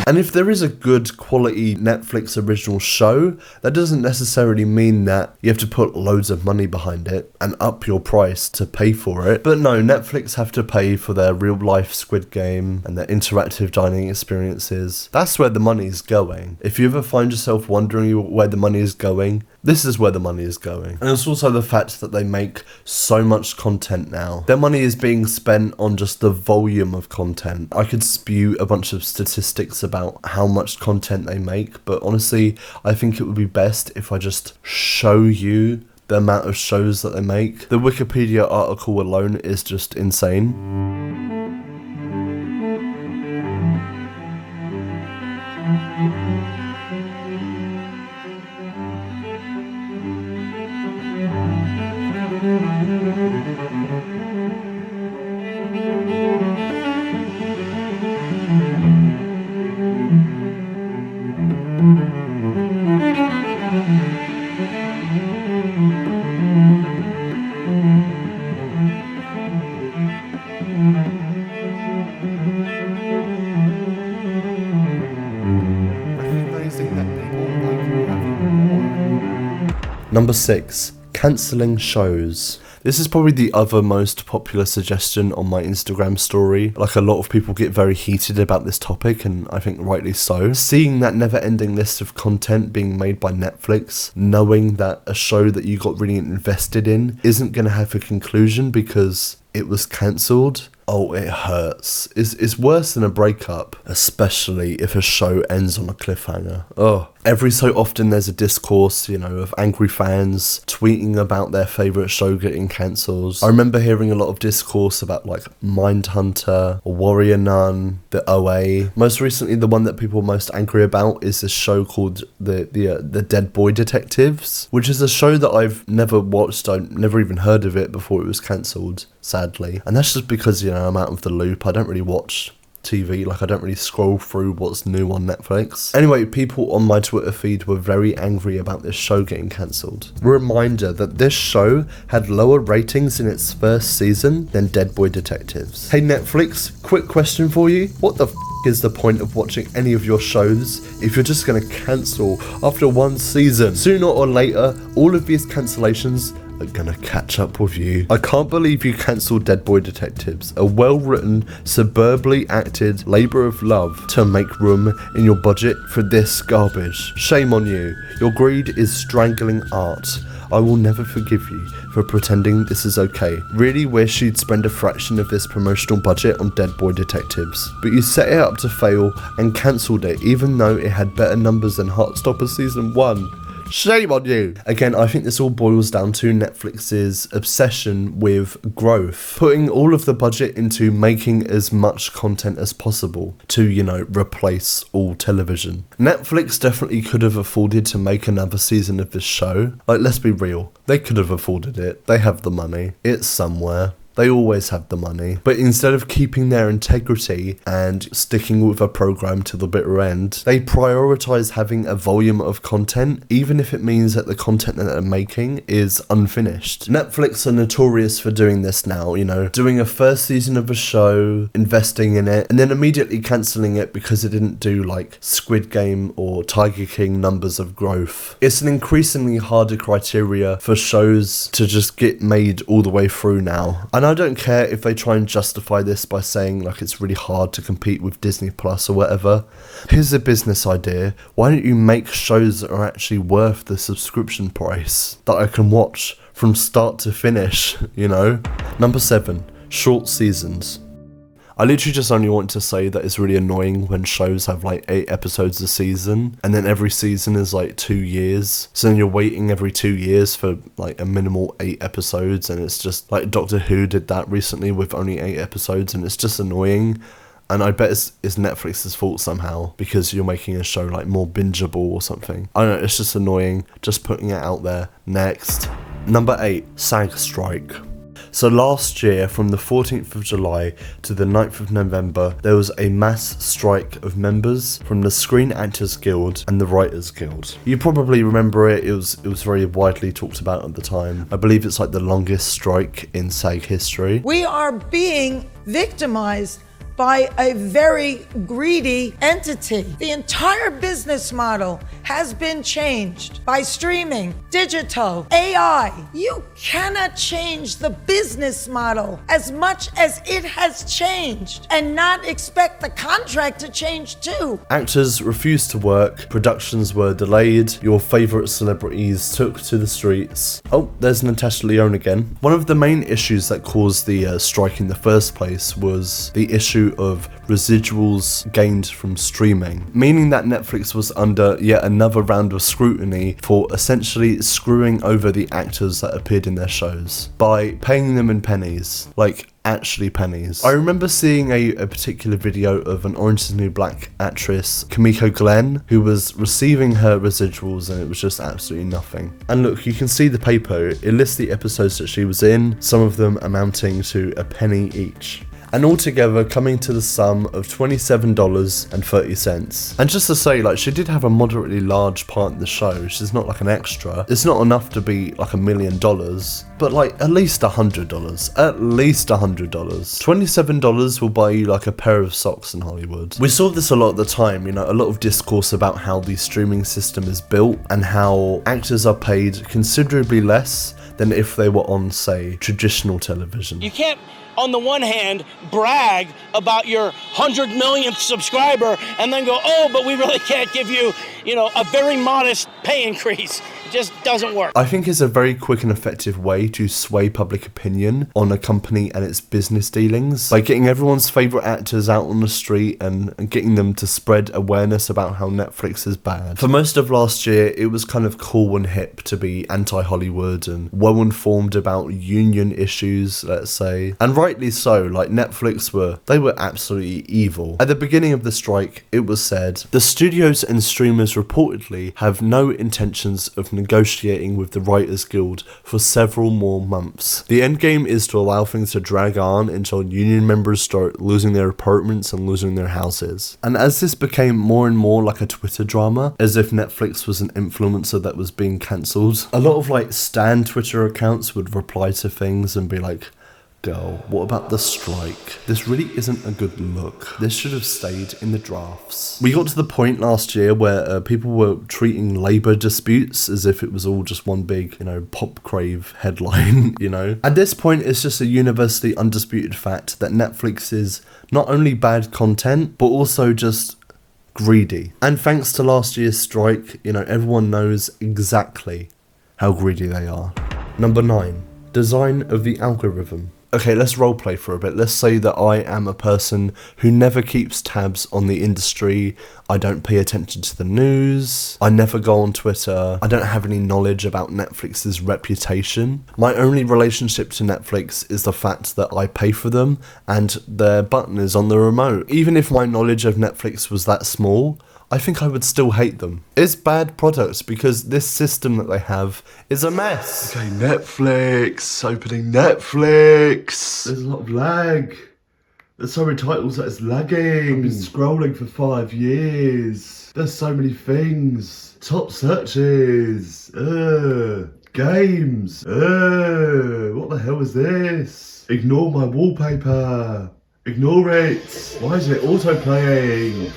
And if there is a good quality Netflix original show, that doesn't necessarily mean that you have to put loads of money behind it and up your price to pay for it. But no, Netflix have to pay for their real life Squid Game and their interactive dining experiences. That's where the money is going. If you ever find yourself wondering where the money is going, this is where the money is going. And it's also the fact that they make so much content now. Their money is being spent on just the volume of content. I could spew a bunch of statistics about how much content they make, but honestly, I think it would be best if I just show you the amount of shows that they make. The Wikipedia article alone is just insane. Number 6, cancelling shows. This is probably the other most popular suggestion on my Instagram story. Like, a lot of people get very heated about this topic, and I think rightly so. Seeing that never-ending list of content being made by Netflix, knowing that a show that you got really invested in isn't going to have a conclusion because it was cancelled. Oh, it hurts. It's worse than a breakup, especially if a show ends on a cliffhanger. Oh, every so often there's a discourse, of angry fans tweeting about their favourite show getting cancelled. I remember hearing a lot of discourse about like Mindhunter or Warrior Nun, the OA. Most recently, the one that people are most angry about is this show called the Dead Boy Detectives, which is a show that I've never watched. I've never even heard of it before it was cancelled, sadly. And that's just because, I'm out of the loop. I don't really watch TV, I don't really scroll through what's new on Netflix. Anyway, people on my Twitter feed were very angry about this show getting cancelled. Reminder that this show had lower ratings in its first season than Dead Boy Detectives. Hey Netflix, quick question for you. What the is the point of watching any of your shows if you're just going to cancel after one season? Sooner or later, all of these cancellations are gonna catch up with you. I can't believe you cancelled Dead Boy Detectives, a well-written, suburbly acted labour of love to make room in your budget for this garbage. Shame on you. Your greed is strangling art. I will never forgive you for pretending this is okay. Really wish you'd spend a fraction of this promotional budget on Dead Boy Detectives. But you set it up to fail and cancelled it even though it had better numbers than Heartstopper Season 1. Shame on you. Again, I think this all boils down to Netflix's obsession with growth, putting all of the budget into making as much content as possible to, replace all television. Netflix definitely could have afforded to make another season of this show. Let's be real. They could have afforded it. They have the money. It's somewhere. They always have the money. But instead of keeping their integrity and sticking with a program to the bitter end, they prioritize having a volume of content, even if it means that the content that they're making is unfinished. Netflix are notorious for doing this now, doing a first season of a show, investing in it, and then immediately cancelling it because it didn't do like Squid Game or Tiger King numbers of growth. It's an increasingly harder criteria for shows to just get made all the way through now. And I don't care if they try and justify this by saying it's really hard to compete with Disney Plus or whatever. Here's a business idea. Why don't you make shows that are actually worth the subscription price that I can watch from start to finish, Number 7, short seasons. I literally just only want to say that it's really annoying when shows have 8 episodes a season and then every season is 2 years. So then you're waiting every 2 years for a minimal 8 episodes, and it's just Doctor Who did that recently with only 8 episodes, and it's just annoying. And I bet it's Netflix's fault somehow because you're making a show more bingeable or something. I don't know, it's just annoying. Just putting it out there. Next. Number 8, SAG strike. So last year, from the 14th of July to the 9th of November, there was a mass strike of members from the Screen Actors Guild and the Writers Guild. You probably remember it, it was very widely talked about at the time. I believe it's the longest strike in SAG history. We are being victimized by a very greedy entity. The entire business model has been changed by streaming, digital, AI. You cannot change the business model as much as it has changed and not expect the contract to change too. Actors refused to work, productions were delayed, your favourite celebrities took to the streets. Oh, there's Natasha Lyonne again. One of the main issues that caused the strike in the first place was the issue of residuals gained from streaming, meaning that Netflix was under yet another round of scrutiny for essentially screwing over the actors that appeared in their shows by paying them in pennies, actually pennies. I remember seeing a particular video of an Orange is the New Black actress, Kimiko Glenn, who was receiving her residuals, and it was just absolutely nothing. And look, you can see the paper, it lists the episodes that she was in, some of them amounting to a penny each. and altogether coming to the sum of $27.30. And just to say, like, she did have a moderately large part in the show. She's not like an extra. It's not enough to be like $1 million, but like at least $100. At least $100. $27 will buy you like a pair of socks in Hollywood. We saw this a lot at the time, you know, a lot of discourse about how the streaming system is built and how actors are paid considerably less than if they were on, say, traditional television. You can't, on the one hand, brag about your 100 millionth subscriber and then go, oh, but we really can't give you, you know, a very modest pay increase. It just doesn't work. I think it's a very quick and effective way to sway public opinion on a company and its business dealings by getting everyone's favourite actors out on the street and getting them to spread awareness about how Netflix is bad. For most of last year, it was kind of cool and hip to be anti-Hollywood and well-informed about union issues, let's say. And rightly so, like Netflix were absolutely evil. At the beginning of the strike, it was said, the studios and streamers reportedly have no intentions of negotiating with the Writers Guild for several more months. The end game is to allow things to drag on until union members start losing their apartments and losing their houses. And as this became more and more like a Twitter drama, as if Netflix was an influencer that was being cancelled, a lot of like stan Twitter accounts would reply to things and be like, girl, what about the strike? This really isn't a good look. This should have stayed in the drafts. We got to the point last year where people were treating labour disputes as if it was all just one big, you know, pop crave headline, you know. At this point, it's just a universally undisputed fact that Netflix is not only bad content, but also just greedy. And thanks to last year's strike, you know, everyone knows exactly how greedy they are. Number 9, design of the algorithm. Okay, let's roleplay for a bit. Let's say that I am a person who never keeps tabs on the industry. I don't pay attention to the news. I never go on Twitter. I don't have any knowledge about Netflix's reputation. My only relationship to Netflix is the fact that I pay for them and their button is on the remote. Even if my knowledge of Netflix was that small, I think I would still hate them. It's bad products because this system that they have is a mess. Okay, Netflix, opening Netflix. There's a lot of lag. There's so many titles that it's lagging. I've been scrolling for 5 years. There's so many things. Top searches. Games. What the hell is this? Ignore my wallpaper. Ignore it. Why is it auto-playing?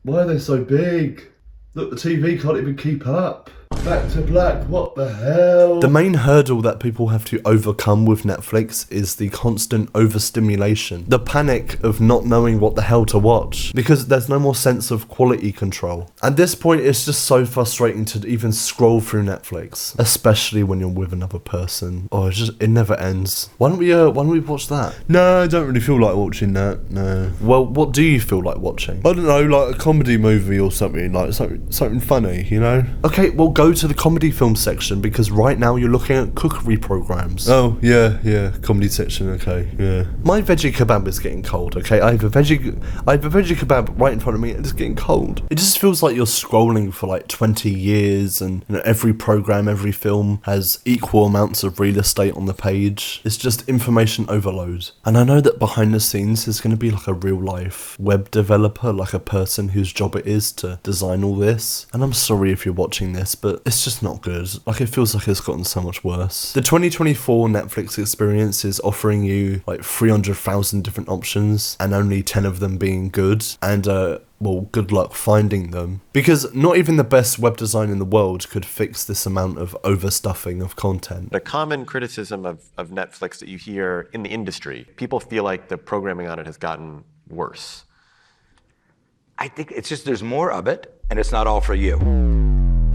Why are they so big? Look, the TV can't even keep up. Back to black, what the hell? The main hurdle that people have to overcome with Netflix is the constant overstimulation. The panic of not knowing what the hell to watch. Because there's no more sense of quality control. At this point, it's just so frustrating to even scroll through Netflix. Especially when you're with another person. Oh, it never ends. Why don't we watch that? No, I don't really feel like watching that, no. Well, what do you feel like watching? I don't know, like a comedy movie or something, like something funny, you know? Okay, well, go to the comedy film section because right now you're looking at cookery programs. Oh, yeah, comedy section, okay, yeah. My veggie kebab is getting cold, okay? I have a veggie kebab right in front of me and it's getting cold. It just feels like you're scrolling for like 20 years and, you know, every program, every film has equal amounts of real estate on the page. It's just information overload. And I know that behind the scenes there's going to be like a real life web developer, like a person whose job it is to design all this. And I'm sorry if you're watching this, but it's just not good. Like, it feels like it's gotten so much worse. The 2024 Netflix experience is offering you like 300,000 different options and only 10 of them being good. And well, good luck finding them. Because not even the best web design in the world could fix this amount of overstuffing of content. A common criticism of Netflix that you hear in the industry, people feel like the programming on it has gotten worse. I think it's just there's more of it, and it's not all for you.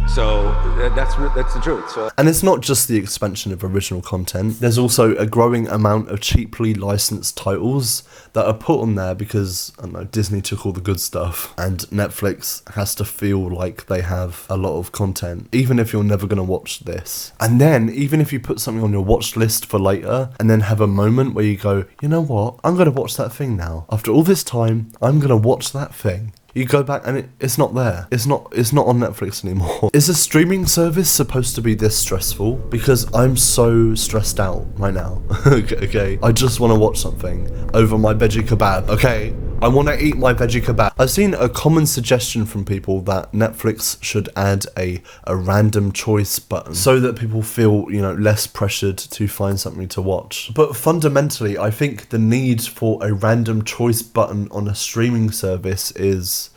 So that's the truth. So. And it's not just the expansion of original content. There's also a growing amount of cheaply licensed titles that are put on there because, I don't know, Disney took all the good stuff and Netflix has to feel like they have a lot of content, even if you're never going to watch this. And then, even if you put something on your watch list for later and then have a moment where you go, you know what, I'm going to watch that thing now. After all this time, I'm going to watch that thing. You go back and it's not there. It's not on Netflix anymore. Is a streaming service supposed to be this stressful? Because I'm so stressed out right now. Okay, I just want to watch something over my veggie kebab. Okay, I want to eat my veggie kebab. I've seen a common suggestion from people that Netflix should add a random choice button so that people feel, you know, less pressured to find something to watch. But fundamentally, I think the need for a random choice button on a streaming service is...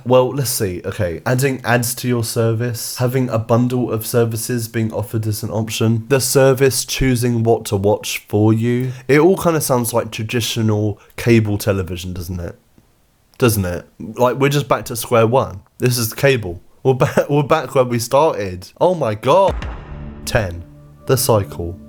Well, let's see. Okay, adding ads to your service, having a bundle of services being offered as an option, the service choosing what to watch for you. It all kind of sounds like traditional cable television, doesn't it? Doesn't it? Like, we're just back to square one. This is cable. We're back where we started. Oh my god. 10. The cycle.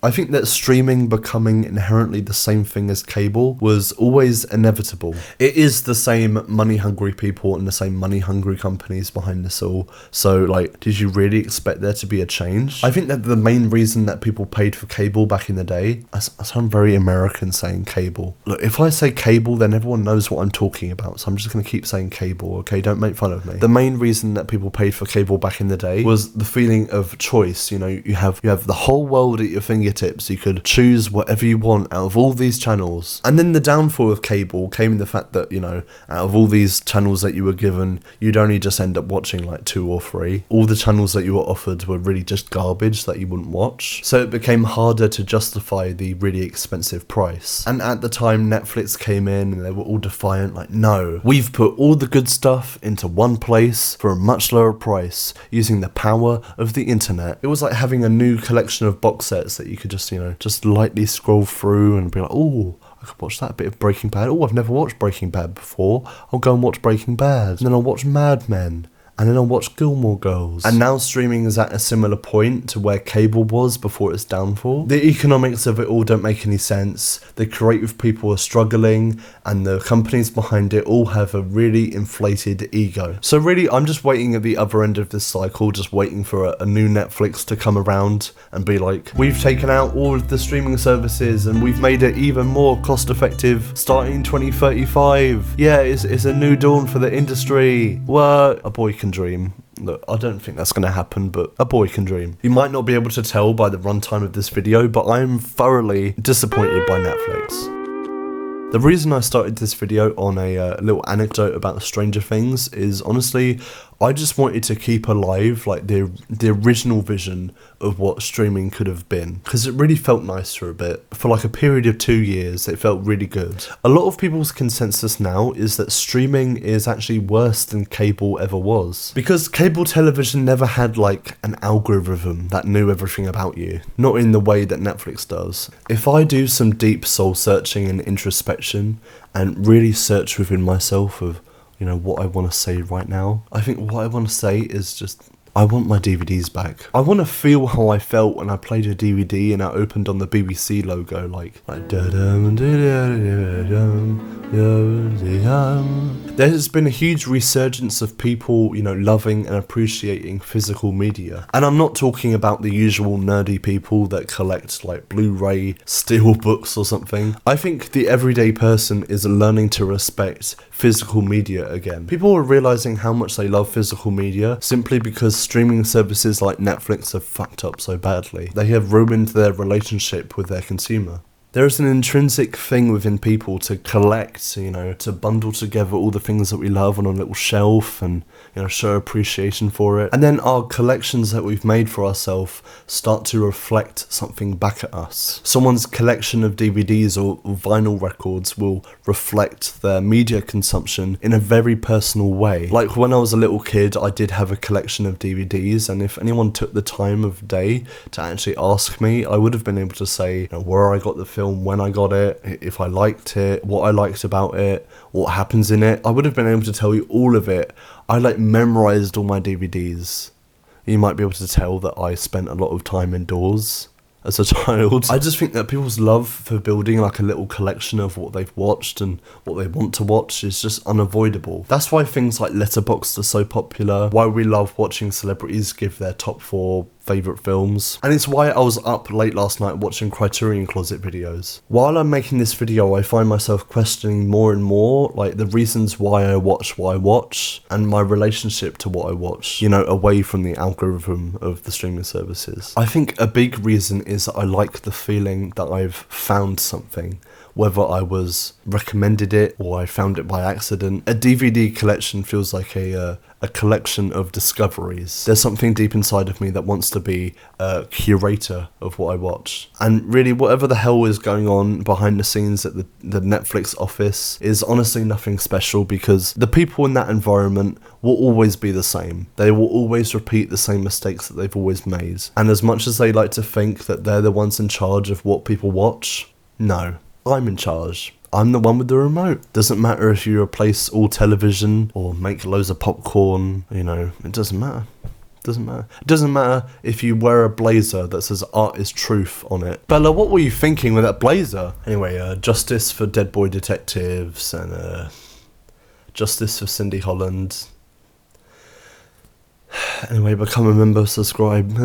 I think that streaming becoming inherently the same thing as cable was always inevitable. It is the same money-hungry people and the same money-hungry companies behind this all. So, like, did you really expect there to be a change? I think that the main reason that people paid for cable back in the day, I sound very American saying cable. Look, if I say cable, then everyone knows what I'm talking about. So I'm just going to keep saying cable, okay? Don't make fun of me. The main reason that people paid for cable back in the day was the feeling of choice. You know, you have the whole world at your fingertips. You could choose whatever you want out of all these channels. And then the downfall of cable came in the fact that, you know, out of all these channels that you were given, you'd only just end up watching like 2 or 3. All the channels that you were offered were really just garbage that you wouldn't watch. So it became harder to justify the really expensive price. And at the time Netflix came in and they were all defiant, like, no, we've put all the good stuff into one place for a much lower price using the power of the internet. It was like having a new collection of box sets that you could just, you know, just lightly scroll through and be like, oh, I could watch that bit of Breaking Bad. Oh, I've never watched Breaking Bad before. I'll go and watch Breaking Bad. And then I'll watch Mad Men. And then I'll watch Gilmore Girls. And now streaming is at a similar point to where cable was before its downfall. The economics of it all don't make any sense. The creative people are struggling, and the companies behind it all have a really inflated ego. So really, I'm just waiting at the other end of this cycle, just waiting for a new Netflix to come around and be like, we've taken out all of the streaming services and we've made it even more cost effective starting 2035. Yeah, it's a new dawn for the industry. What? A boy can dream. Look, I don't think that's going to happen, but a boy can dream. You might not be able to tell by the runtime of this video, but I'm thoroughly disappointed by Netflix. The reason I started this video on a little anecdote about Stranger Things is, honestly, I just wanted to keep alive like the original vision of what streaming could have been, because it really felt nice for a bit. For like a period of 2 years, it felt really good. A lot of people's consensus now is that streaming is actually worse than cable ever was, because cable television never had like an algorithm that knew everything about you, not in the way that Netflix does. If I do some deep soul searching and introspection and really search within myself of, you know, what I want to say right now, I think what I want to say is just, I want my DVDs back. I want to feel how I felt when I played a DVD and I opened on the BBC logo, like there has been a huge resurgence of people, you know, loving and appreciating physical media. And I'm not talking about the usual nerdy people that collect like Blu-ray steel books or something. I think the everyday person is learning to respect physical media again. People are realizing how much they love physical media simply because streaming services like Netflix have fucked up so badly. They have ruined their relationship with their consumer. There is an intrinsic thing within people to collect, you know, to bundle together all the things that we love on a little shelf and, you know, show appreciation for it. And then our collections that we've made for ourselves start to reflect something back at us. Someone's collection of DVDs or vinyl records will reflect their media consumption in a very personal way. Like when I was a little kid, I did have a collection of DVDs, and if anyone took the time of day to actually ask me, I would have been able to say, you know, where I got the film, when I got it, if I liked it, what I liked about it, what happens in it. I would have been able to tell you all of it. I like memorized all my DVDs. You might be able to tell that I spent a lot of time indoors as a child. I just think that people's love for building like a little collection of what they've watched and what they want to watch is just unavoidable. That's why things like Letterboxd are so popular, why we love watching celebrities give their top 4 favourite films. And it's why I was up late last night watching Criterion Closet videos. While I'm making this video, I find myself questioning more and more, like, the reasons why I watch what I watch, and my relationship to what I watch, you know, away from the algorithm of the streaming services. I think a big reason is that I like the feeling that I've found something, whether I was recommended it or I found it by accident. A DVD collection feels like a collection of discoveries. There's something deep inside of me that wants to be a curator of what I watch. And really, whatever the hell is going on behind the scenes at the Netflix office is honestly nothing special, because the people in that environment will always be the same. They will always repeat the same mistakes that they've always made. And as much as they like to think that they're the ones in charge of what people watch, no. I'm in charge. I'm the one with the remote. Doesn't matter if you replace all television or make loads of popcorn, you know, it doesn't matter. Doesn't matter. It doesn't matter if you wear a blazer that says "Art is Truth" on it. Bella, what were you thinking with that blazer? Anyway, justice for dead boy detectives and justice for Cindy Holland. Anyway, become a member, subscribe.